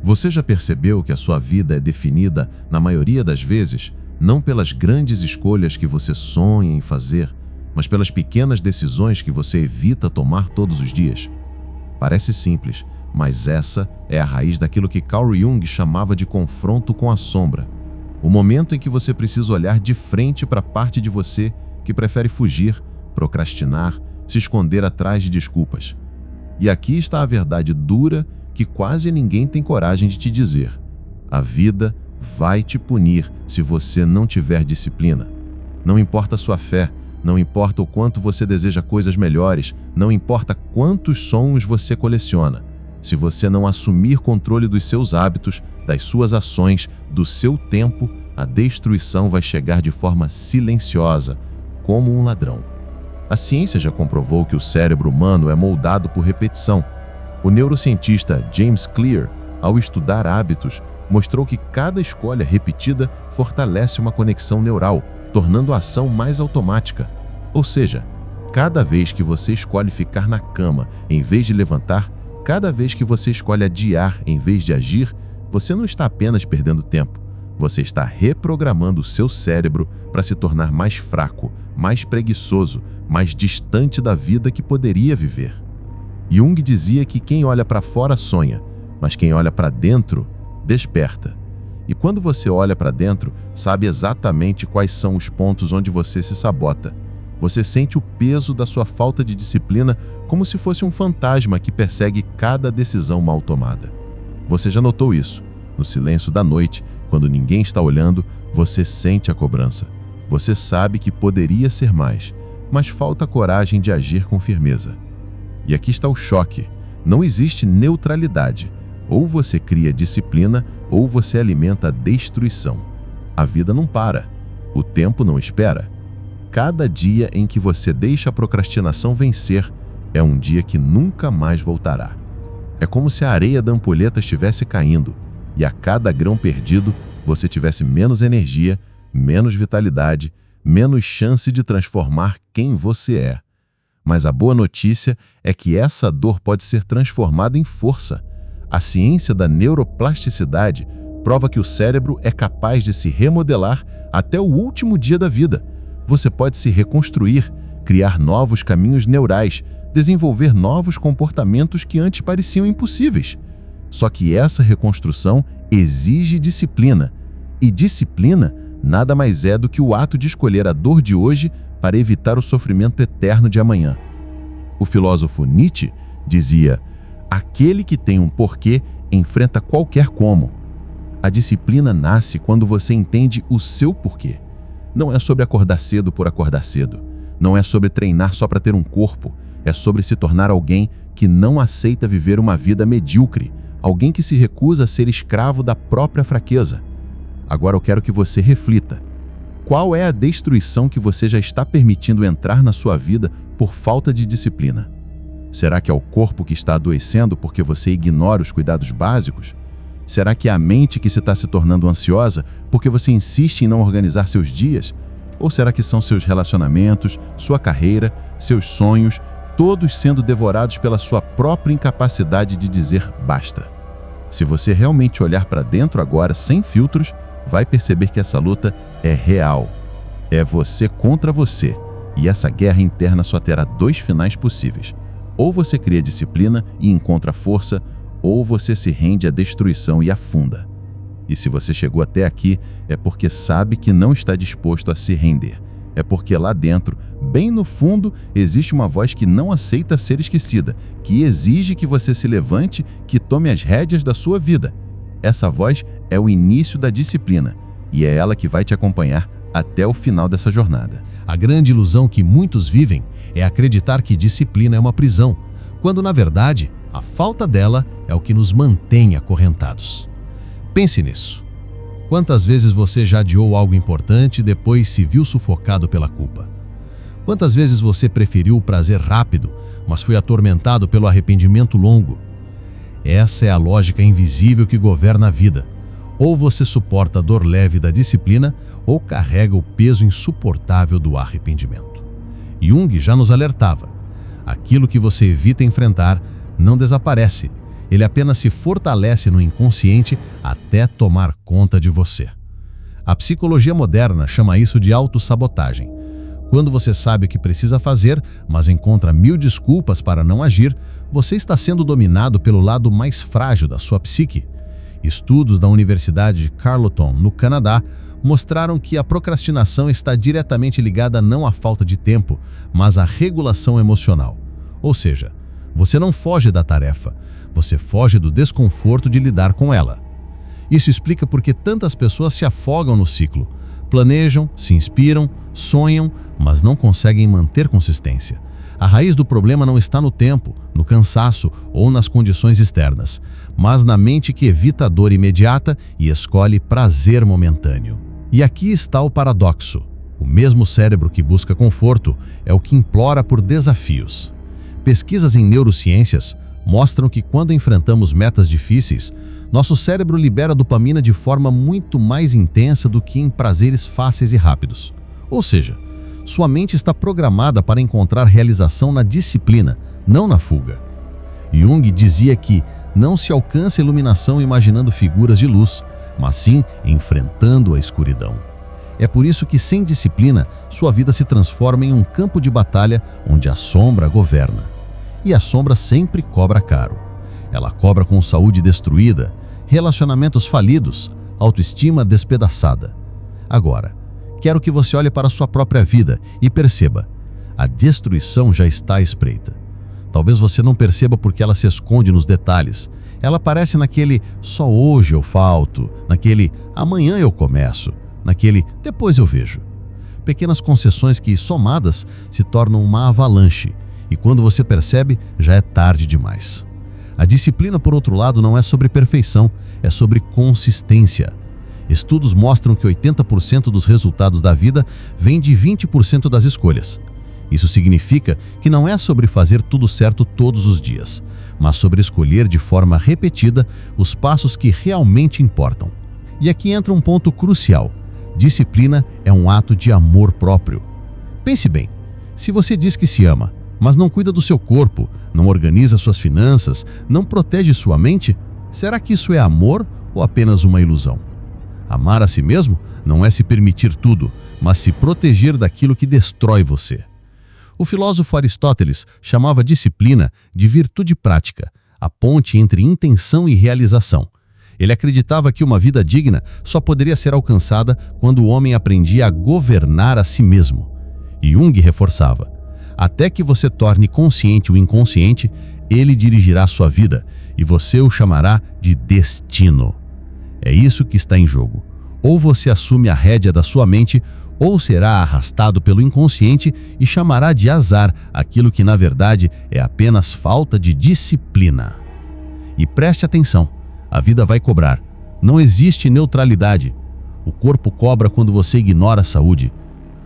Você já percebeu que a sua vida é definida, na maioria das vezes, não pelas grandes escolhas que você sonha em fazer, mas pelas pequenas decisões que você evita tomar todos os dias? Parece simples, mas essa é a raiz daquilo que Carl Jung chamava de confronto com a sombra. O momento em que você precisa olhar de frente para a parte de você que prefere fugir, procrastinar, se esconder atrás de desculpas. E aqui está a verdade dura que quase ninguém tem coragem de te dizer. A vida vai te punir se você não tiver disciplina. Não importa a sua fé, não importa o quanto você deseja coisas melhores, não importa quantos sonhos você coleciona. Se você não assumir controle dos seus hábitos, das suas ações, do seu tempo, a destruição vai chegar de forma silenciosa, como um ladrão. A ciência já comprovou que o cérebro humano é moldado por repetição. O neurocientista James Clear, ao estudar hábitos, mostrou que cada escolha repetida fortalece uma conexão neural, tornando a ação mais automática. Ou seja, cada vez que você escolhe ficar na cama em vez de levantar, cada vez que você escolhe adiar em vez de agir, você não está apenas perdendo tempo. Você está reprogramando o seu cérebro para se tornar mais fraco, mais preguiçoso, mais distante da vida que poderia viver. Jung dizia que quem olha para fora sonha, mas quem olha para dentro desperta. E quando você olha para dentro, sabe exatamente quais são os pontos onde você se sabota. Você sente o peso da sua falta de disciplina como se fosse um fantasma que persegue cada decisão mal tomada. Você já notou isso? No silêncio da noite, quando ninguém está olhando, você sente a cobrança. Você sabe que poderia ser mais, mas falta coragem de agir com firmeza. E aqui está o choque. Não existe neutralidade. Ou você cria disciplina, ou você alimenta a destruição. A vida não para. O tempo não espera. Cada dia em que você deixa a procrastinação vencer é um dia que nunca mais voltará. É como se a areia da ampulheta estivesse caindo e a cada grão perdido você tivesse menos energia, menos vitalidade, menos chance de transformar quem você é. Mas a boa notícia é que essa dor pode ser transformada em força. A ciência da neuroplasticidade prova que o cérebro é capaz de se remodelar até o último dia da vida. Você pode se reconstruir, criar novos caminhos neurais, desenvolver novos comportamentos que antes pareciam impossíveis. Só que essa reconstrução exige disciplina. E disciplina nada mais é do que o ato de escolher a dor de hoje para evitar o sofrimento eterno de amanhã. O filósofo Nietzsche dizia: aquele que tem um porquê enfrenta qualquer como. A disciplina nasce quando você entende o seu porquê. Não é sobre acordar cedo por acordar cedo. Não é sobre treinar só para ter um corpo. É sobre se tornar alguém que não aceita viver uma vida medíocre. Alguém que se recusa a ser escravo da própria fraqueza. Agora eu quero que você reflita. Qual é a destruição que você já está permitindo entrar na sua vida por falta de disciplina? Será que é o corpo que está adoecendo porque você ignora os cuidados básicos? Será que é a mente que está se tornando ansiosa porque você insiste em não organizar seus dias? Ou será que são seus relacionamentos, sua carreira, seus sonhos, todos sendo devorados pela sua própria incapacidade de dizer basta? Se você realmente olhar para dentro agora, sem filtros, vai perceber que essa luta é real. É você contra você. E essa guerra interna só terá dois finais possíveis. Ou você cria disciplina e encontra força, ou você se rende à destruição e afunda. E se você chegou até aqui, é porque sabe que não está disposto a se render. É porque lá dentro, bem no fundo, existe uma voz que não aceita ser esquecida, que exige que você se levante, que tome as rédeas da sua vida. Essa voz é o início da disciplina, e é ela que vai te acompanhar até o final dessa jornada. A grande ilusão que muitos vivem é acreditar que disciplina é uma prisão, quando, na verdade, a falta dela é o que nos mantém acorrentados. Pense nisso. Quantas vezes você já adiou algo importante e depois se viu sufocado pela culpa? Quantas vezes você preferiu o prazer rápido, mas foi atormentado pelo arrependimento longo? Essa é a lógica invisível que governa a vida. Ou você suporta a dor leve da disciplina, ou carrega o peso insuportável do arrependimento. Jung já nos alertava. Aquilo que você evita enfrentar não desaparece. Ele apenas se fortalece no inconsciente até tomar conta de você. A psicologia moderna chama isso de autossabotagem. Quando você sabe o que precisa fazer, mas encontra 1000 desculpas para não agir, você está sendo dominado pelo lado mais frágil da sua psique. Estudos da Universidade de Carleton, no Canadá, mostraram que a procrastinação está diretamente ligada não à falta de tempo, mas à regulação emocional. Ou seja, você não foge da tarefa, você foge do desconforto de lidar com ela. Isso explica por que tantas pessoas se afogam no ciclo. Planejam, se inspiram, sonham, mas não conseguem manter consistência. A raiz do problema não está no tempo, no cansaço ou nas condições externas, mas na mente que evita a dor imediata e escolhe prazer momentâneo. E aqui está o paradoxo. O mesmo cérebro que busca conforto é o que implora por desafios. Pesquisas em neurociências mostram que quando enfrentamos metas difíceis, nosso cérebro libera dopamina de forma muito mais intensa do que em prazeres fáceis e rápidos. Ou seja, sua mente está programada para encontrar realização na disciplina, não na fuga. Jung dizia que não se alcança a iluminação imaginando figuras de luz, mas sim enfrentando a escuridão. É por isso que, sem disciplina, sua vida se transforma em um campo de batalha onde a sombra governa. E a sombra sempre cobra caro. Ela cobra com saúde destruída, relacionamentos falidos, autoestima despedaçada. Agora, quero que você olhe para a sua própria vida e perceba, a destruição já está à espreita. Talvez você não perceba porque ela se esconde nos detalhes. Ela aparece naquele só hoje eu falto, naquele amanhã eu começo, naquele depois eu vejo. Pequenas concessões que, somadas, se tornam uma avalanche. E quando você percebe, já é tarde demais. A disciplina, por outro lado, não é sobre perfeição, é sobre consistência. Estudos mostram que 80% dos resultados da vida vem de 20% das escolhas. Isso significa que não é sobre fazer tudo certo todos os dias, mas sobre escolher de forma repetida os passos que realmente importam. E aqui entra um ponto crucial. Disciplina é um ato de amor próprio. Pense bem, se você diz que se ama, mas não cuida do seu corpo, não organiza suas finanças, não protege sua mente, será que isso é amor ou apenas uma ilusão? Amar a si mesmo não é se permitir tudo, mas se proteger daquilo que destrói você. O filósofo Aristóteles chamava disciplina de virtude prática, a ponte entre intenção e realização. Ele acreditava que uma vida digna só poderia ser alcançada quando o homem aprendia a governar a si mesmo. E Jung reforçava: até que você torne consciente o inconsciente, ele dirigirá sua vida e você o chamará de destino. É isso que está em jogo. Ou você assume a rédea da sua mente, ou será arrastado pelo inconsciente e chamará de azar aquilo que na verdade é apenas falta de disciplina. E preste atenção, a vida vai cobrar. Não existe neutralidade. O corpo cobra quando você ignora a saúde.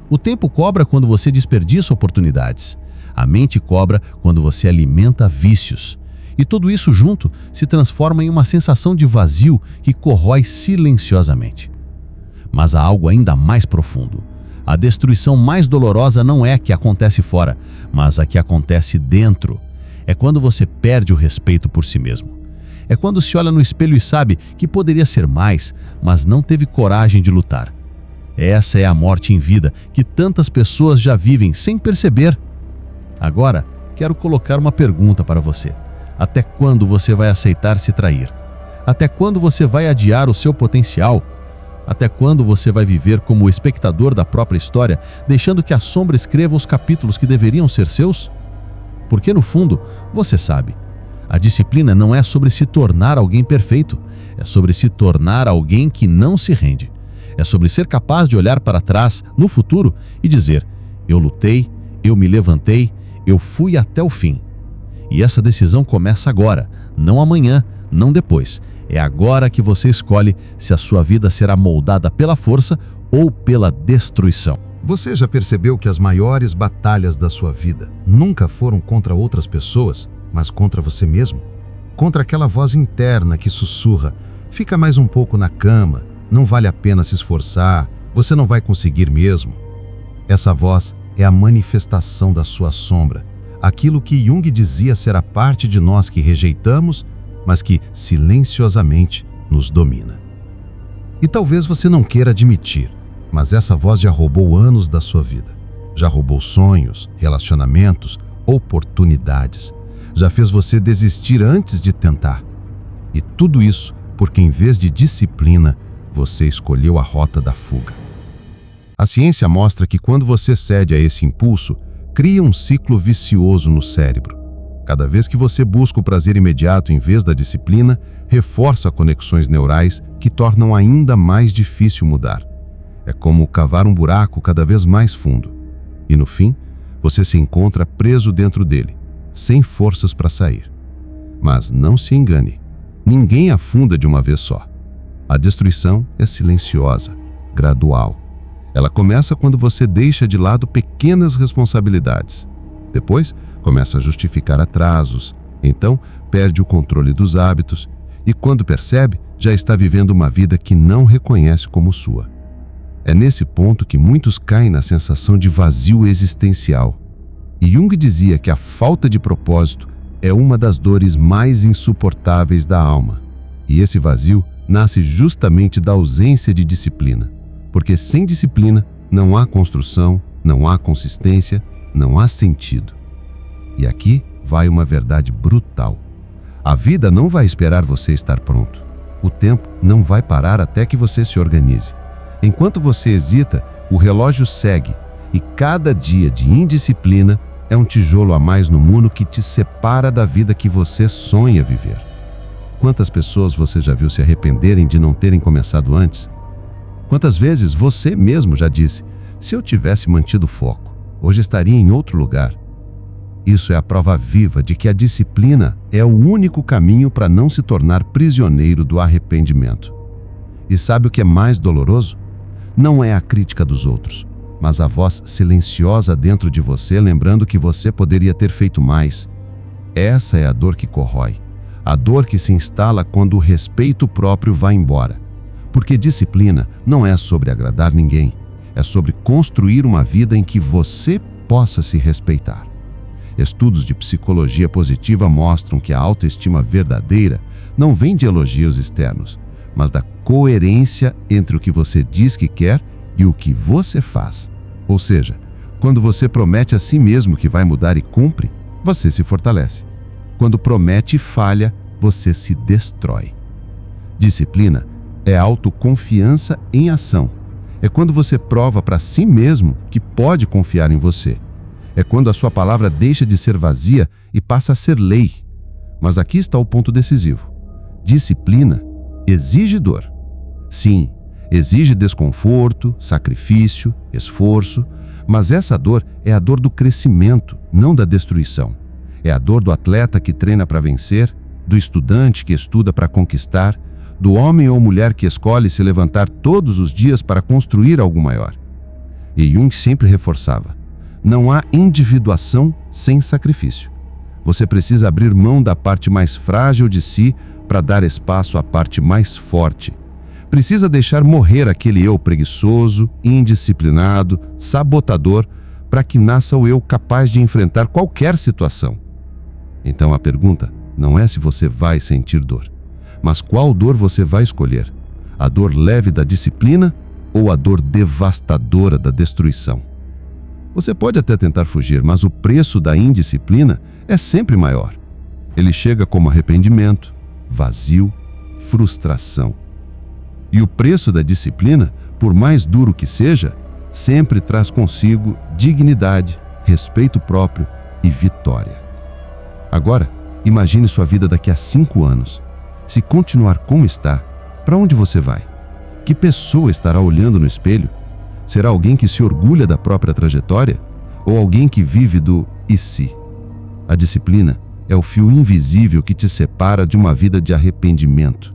O tempo cobra quando você desperdiça oportunidades. A mente cobra quando você alimenta vícios. E tudo isso junto se transforma em uma sensação de vazio que corrói silenciosamente. Mas há algo ainda mais profundo. A destruição mais dolorosa não é a que acontece fora, mas a que acontece dentro. É quando você perde o respeito por si mesmo. É quando se olha no espelho e sabe que poderia ser mais, mas não teve coragem de lutar. Essa é a morte em vida que tantas pessoas já vivem sem perceber. Agora, quero colocar uma pergunta para você. Até quando você vai aceitar se trair? Até quando você vai adiar o seu potencial? Até quando você vai viver como o espectador da própria história, deixando que a sombra escreva os capítulos que deveriam ser seus? Porque, no fundo, você sabe, a disciplina não é sobre se tornar alguém perfeito, é sobre se tornar alguém que não se rende. É sobre ser capaz de olhar para trás, no futuro, e dizer: eu lutei, eu me levantei, eu fui até o fim. E essa decisão começa agora, não amanhã, não depois. É agora que você escolhe se a sua vida será moldada pela força ou pela destruição. Você já percebeu que as maiores batalhas da sua vida nunca foram contra outras pessoas, mas contra você mesmo? Contra aquela voz interna que sussurra: fica mais um pouco na cama, não vale a pena se esforçar, você não vai conseguir mesmo. Essa voz é a manifestação da sua sombra, aquilo que Jung dizia ser a parte de nós que rejeitamos mas que silenciosamente nos domina. E talvez você não queira admitir, mas essa voz já roubou anos da sua vida. Já roubou sonhos, relacionamentos, oportunidades. Já fez você desistir antes de tentar. E tudo isso porque, em vez de disciplina, você escolheu a rota da fuga. A ciência mostra que quando você cede a esse impulso, cria um ciclo vicioso no cérebro. Cada vez que você busca o prazer imediato em vez da disciplina, reforça conexões neurais que tornam ainda mais difícil mudar. É como cavar um buraco cada vez mais fundo. E no fim, você se encontra preso dentro dele, sem forças para sair. Mas não se engane, ninguém afunda de uma vez só. A destruição é silenciosa, gradual. Ela começa quando você deixa de lado pequenas responsabilidades. Depois, começa a justificar atrasos. Então, perde o controle dos hábitos e, quando percebe, já está vivendo uma vida que não reconhece como sua. É nesse ponto que muitos caem na sensação de vazio existencial. E Jung dizia que a falta de propósito é uma das dores mais insuportáveis da alma. E esse vazio nasce justamente da ausência de disciplina. Porque sem disciplina não há construção, não há consistência, não há sentido. E aqui vai uma verdade brutal. A vida não vai esperar você estar pronto. O tempo não vai parar até que você se organize. Enquanto você hesita, o relógio segue, e cada dia de indisciplina é um tijolo a mais no muro que te separa da vida que você sonha viver. Quantas pessoas você já viu se arrependerem de não terem começado antes? Quantas vezes você mesmo já disse, se eu tivesse mantido o foco, hoje estaria em outro lugar? Isso é a prova viva de que a disciplina é o único caminho para não se tornar prisioneiro do arrependimento. E sabe o que é mais doloroso? Não é a crítica dos outros, mas a voz silenciosa dentro de você lembrando que você poderia ter feito mais. Essa é a dor que corrói, a dor que se instala quando o respeito próprio vai embora. Porque disciplina não é sobre agradar ninguém, é sobre construir uma vida em que você possa se respeitar. Estudos de psicologia positiva mostram que a autoestima verdadeira não vem de elogios externos, mas da coerência entre o que você diz que quer e o que você faz. Ou seja, quando você promete a si mesmo que vai mudar e cumpre, você se fortalece. Quando promete e falha, você se destrói. Disciplina é autoconfiança em ação. É quando você prova para si mesmo que pode confiar em você. É quando a sua palavra deixa de ser vazia e passa a ser lei. Mas aqui está o ponto decisivo. Disciplina exige dor. Sim, exige desconforto, sacrifício, esforço, mas essa dor é a dor do crescimento, não da destruição. É a dor do atleta que treina para vencer, do estudante que estuda para conquistar, do homem ou mulher que escolhe se levantar todos os dias para construir algo maior. E Jung sempre reforçava: não há individuação sem sacrifício. Você precisa abrir mão da parte mais frágil de si para dar espaço à parte mais forte. Precisa deixar morrer aquele eu preguiçoso, indisciplinado, sabotador, para que nasça o eu capaz de enfrentar qualquer situação. Então a pergunta não é se você vai sentir dor, mas qual dor você vai escolher? A dor leve da disciplina ou a dor devastadora da destruição? Você pode até tentar fugir, mas o preço da indisciplina é sempre maior. Ele chega como arrependimento, vazio, frustração. E o preço da disciplina, por mais duro que seja, sempre traz consigo dignidade, respeito próprio e vitória. Agora, imagine sua vida daqui a 5 anos. Se continuar como está, para onde você vai? Que pessoa estará olhando no espelho? Será alguém que se orgulha da própria trajetória? Ou alguém que vive do e se? A disciplina é o fio invisível que te separa de uma vida de arrependimento.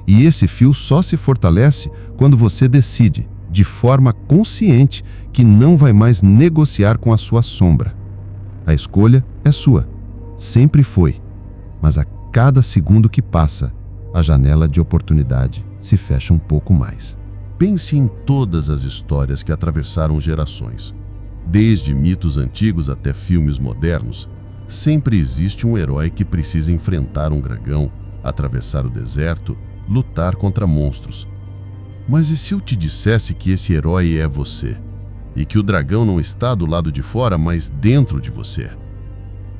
E esse fio só se fortalece quando você decide, de forma consciente, que não vai mais negociar com a sua sombra. A escolha é sua. Sempre foi. Mas a cada segundo que passa, a janela de oportunidade se fecha um pouco mais. Pense em todas as histórias que atravessaram gerações. Desde mitos antigos até filmes modernos, sempre existe um herói que precisa enfrentar um dragão, atravessar o deserto, lutar contra monstros. Mas e se eu te dissesse que esse herói é você? E que o dragão não está do lado de fora, mas dentro de você?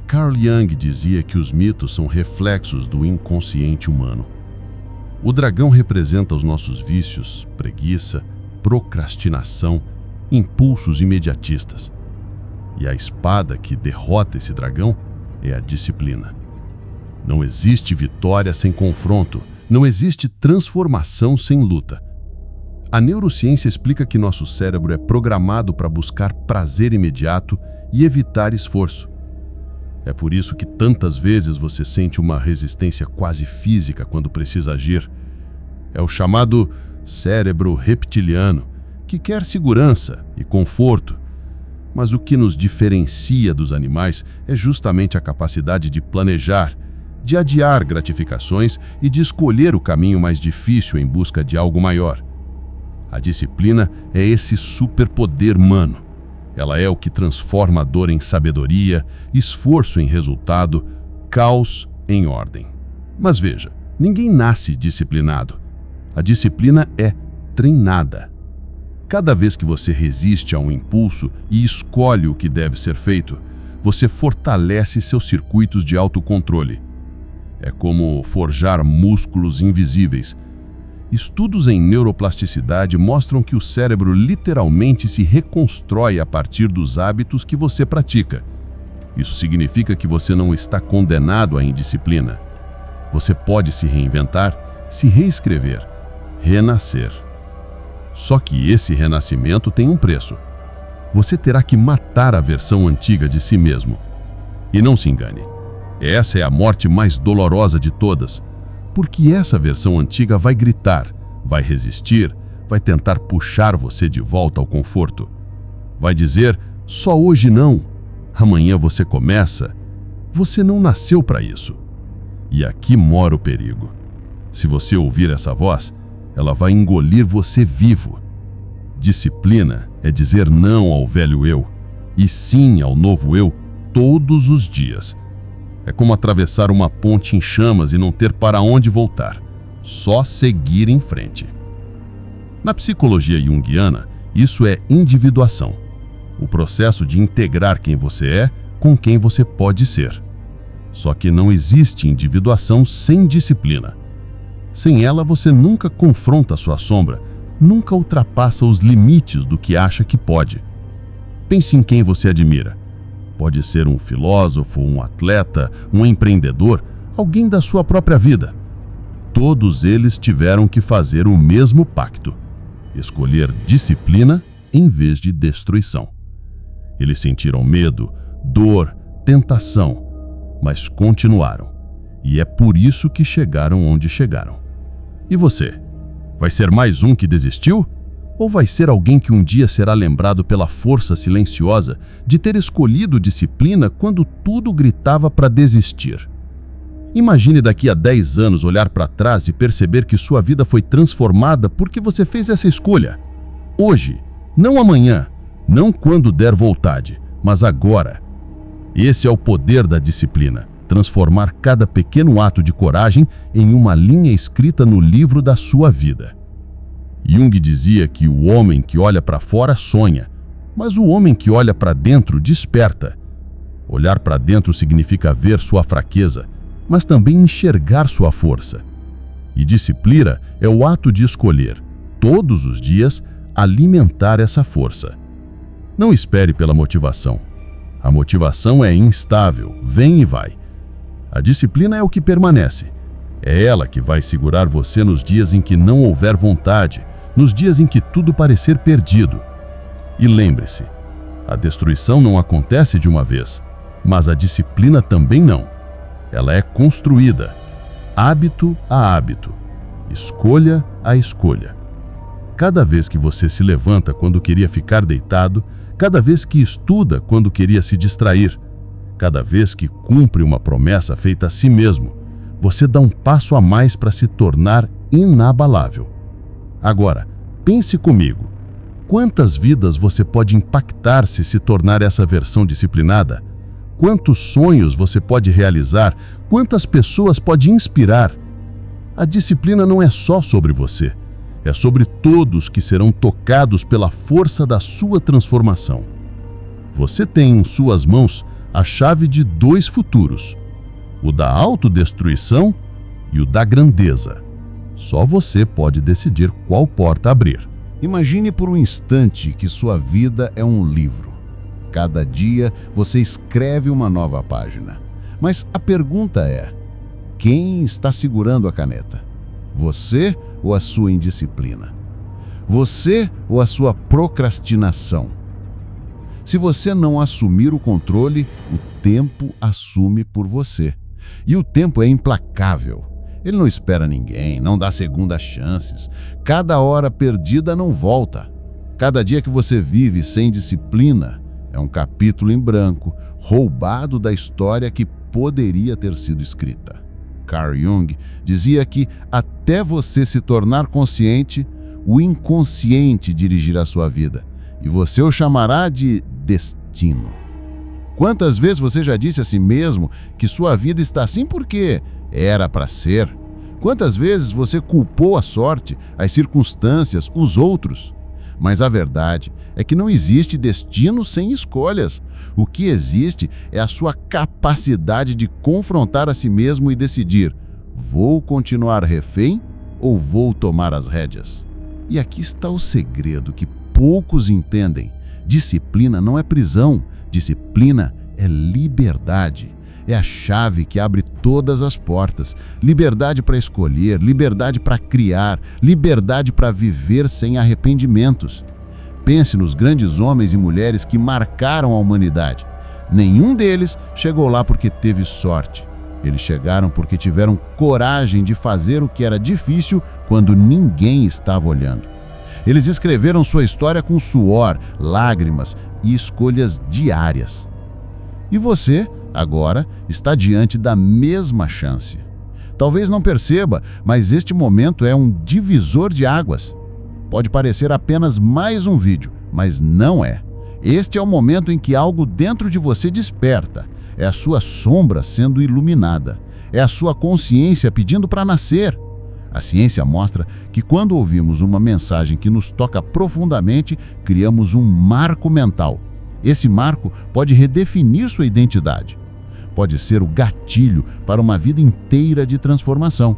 Carl Jung dizia que os mitos são reflexos do inconsciente humano. O dragão representa os nossos vícios, preguiça, procrastinação, impulsos imediatistas. E a espada que derrota esse dragão é a disciplina. Não existe vitória sem confronto, não existe transformação sem luta. A neurociência explica que nosso cérebro é programado para buscar prazer imediato e evitar esforço. É por isso que tantas vezes você sente uma resistência quase física quando precisa agir. É o chamado cérebro reptiliano, que quer segurança e conforto. Mas o que nos diferencia dos animais é justamente a capacidade de planejar, de adiar gratificações e de escolher o caminho mais difícil em busca de algo maior. A disciplina é esse superpoder humano. Ela é o que transforma a dor em sabedoria, esforço em resultado, caos em ordem. Mas veja, ninguém nasce disciplinado. A disciplina é treinada. Cada vez que você resiste a um impulso e escolhe o que deve ser feito, você fortalece seus circuitos de autocontrole. É como forjar músculos invisíveis. Estudos em neuroplasticidade mostram que o cérebro literalmente se reconstrói a partir dos hábitos que você pratica. Isso significa que você não está condenado à indisciplina. Você pode se reinventar, se reescrever, renascer. Só que esse renascimento tem um preço. Você terá que matar a versão antiga de si mesmo. E não se engane, essa é a morte mais dolorosa de todas. Porque essa versão antiga vai gritar, vai resistir, vai tentar puxar você de volta ao conforto. Vai dizer, só hoje não, amanhã você começa. Você não nasceu para isso. E aqui mora o perigo. Se você ouvir essa voz, ela vai engolir você vivo. Disciplina é dizer não ao velho eu e sim ao novo eu todos os dias. É como atravessar uma ponte em chamas e não ter para onde voltar, só seguir em frente. Na psicologia junguiana, isso é individuação, o processo de integrar quem você é com quem você pode ser. Só que não existe individuação sem disciplina. Sem ela, você nunca confronta a sua sombra, nunca ultrapassa os limites do que acha que pode. Pense em quem você admira. Pode ser um filósofo, um atleta, um empreendedor, alguém da sua própria vida. Todos eles tiveram que fazer o mesmo pacto: escolher disciplina em vez de destruição. Eles sentiram medo, dor, tentação, mas continuaram. E é por isso que chegaram onde chegaram. E você? Vai ser mais um que desistiu? Ou vai ser alguém que um dia será lembrado pela força silenciosa de ter escolhido disciplina quando tudo gritava para desistir? Imagine daqui a 10 anos olhar para trás e perceber que sua vida foi transformada porque você fez essa escolha. Hoje, não amanhã, não quando der vontade, mas agora. Esse é o poder da disciplina, transformar cada pequeno ato de coragem em uma linha escrita no livro da sua vida. Jung dizia que o homem que olha para fora sonha, mas o homem que olha para dentro desperta. Olhar para dentro significa ver sua fraqueza, mas também enxergar sua força. E disciplina é o ato de escolher, todos os dias, alimentar essa força. Não espere pela motivação. A motivação é instável, vem e vai. A disciplina é o que permanece. É ela que vai segurar você nos dias em que não houver vontade, nos dias em que tudo parecer perdido. E lembre-se, a destruição não acontece de uma vez, mas a disciplina também não. Ela é construída, hábito a hábito, escolha a escolha. Cada vez que você se levanta quando queria ficar deitado, cada vez que estuda quando queria se distrair, cada vez que cumpre uma promessa feita a si mesmo, você dá um passo a mais para se tornar inabalável. Agora, pense comigo. Quantas vidas você pode impactar se tornar essa versão disciplinada? Quantos sonhos você pode realizar? Quantas pessoas pode inspirar? A disciplina não é só sobre você, é sobre todos que serão tocados pela força da sua transformação. Você tem em suas mãos a chave de 2 futuros, o da autodestruição e o da grandeza. Só você pode decidir qual porta abrir. Imagine por um instante que sua vida é um livro. Cada dia você escreve uma nova página. Mas a pergunta é: quem está segurando a caneta? Você ou a sua indisciplina? Você ou a sua procrastinação? Se você não assumir o controle, o tempo assume por você. E o tempo é implacável. Ele não espera ninguém, não dá segundas chances. Cada hora perdida não volta. Cada dia que você vive sem disciplina é um capítulo em branco, roubado da história que poderia ter sido escrita. Carl Jung dizia que até você se tornar consciente, o inconsciente dirigirá a sua vida, e você o chamará de destino. Quantas vezes você já disse a si mesmo que sua vida está assim porque era para ser? Quantas vezes você culpou a sorte, as circunstâncias, os outros? Mas a verdade é que não existe destino sem escolhas. O que existe é a sua capacidade de confrontar a si mesmo e decidir: vou continuar refém ou vou tomar as rédeas? E aqui está o segredo que poucos entendem. Disciplina não é prisão, disciplina é liberdade. É a chave que abre todas as portas. Liberdade para escolher, liberdade para criar, liberdade para viver sem arrependimentos. Pense nos grandes homens e mulheres que marcaram a humanidade. Nenhum deles chegou lá porque teve sorte. Eles chegaram porque tiveram coragem de fazer o que era difícil quando ninguém estava olhando. Eles escreveram sua história com suor, lágrimas e escolhas diárias. E você, agora, está diante da mesma chance. Talvez não perceba, mas este momento é um divisor de águas. Pode parecer apenas mais um vídeo, mas não é. Este é o momento em que algo dentro de você desperta. É a sua sombra sendo iluminada. É a sua consciência pedindo para nascer. A ciência mostra que quando ouvimos uma mensagem que nos toca profundamente, criamos um marco mental. Esse marco pode redefinir sua identidade. Pode ser o gatilho para uma vida inteira de transformação.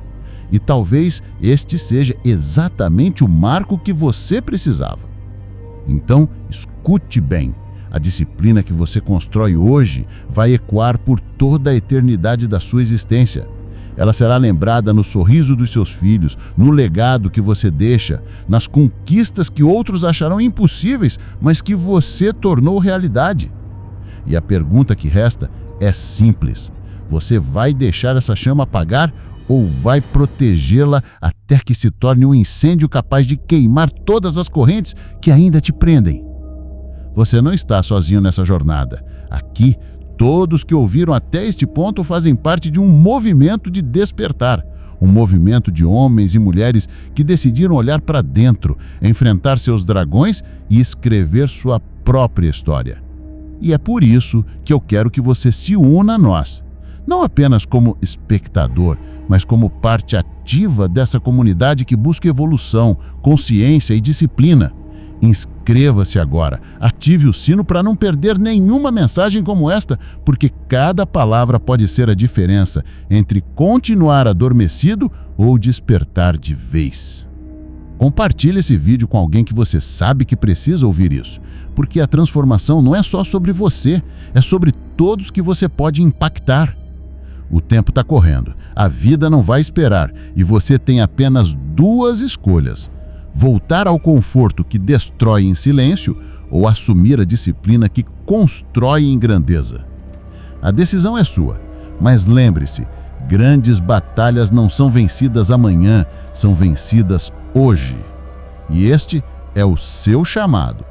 E talvez este seja exatamente o marco que você precisava. Então, escute bem. A disciplina que você constrói hoje vai ecoar por toda a eternidade da sua existência. Ela será lembrada no sorriso dos seus filhos, no legado que você deixa, nas conquistas que outros acharão impossíveis, mas que você tornou realidade. E a pergunta que resta é simples: você vai deixar essa chama apagar ou vai protegê-la até que se torne um incêndio capaz de queimar todas as correntes que ainda te prendem? Você não está sozinho nessa jornada. Aqui, todos que ouviram até este ponto fazem parte de um movimento de despertar, um movimento de homens e mulheres que decidiram olhar para dentro, enfrentar seus dragões e escrever sua própria história. E é por isso que eu quero que você se una a nós, não apenas como espectador, mas como parte ativa dessa comunidade que busca evolução, consciência e disciplina. Inscreva-se agora, ative o sino para não perder nenhuma mensagem como esta, porque cada palavra pode ser a diferença entre continuar adormecido ou despertar de vez. Compartilhe esse vídeo com alguém que você sabe que precisa ouvir isso, porque a transformação não é só sobre você, é sobre todos que você pode impactar. O tempo está correndo, a vida não vai esperar e você tem apenas 2 escolhas: voltar ao conforto que destrói em silêncio ou assumir a disciplina que constrói em grandeza. A decisão é sua, mas lembre-se, grandes batalhas não são vencidas amanhã, são vencidas hoje. E este é o seu chamado.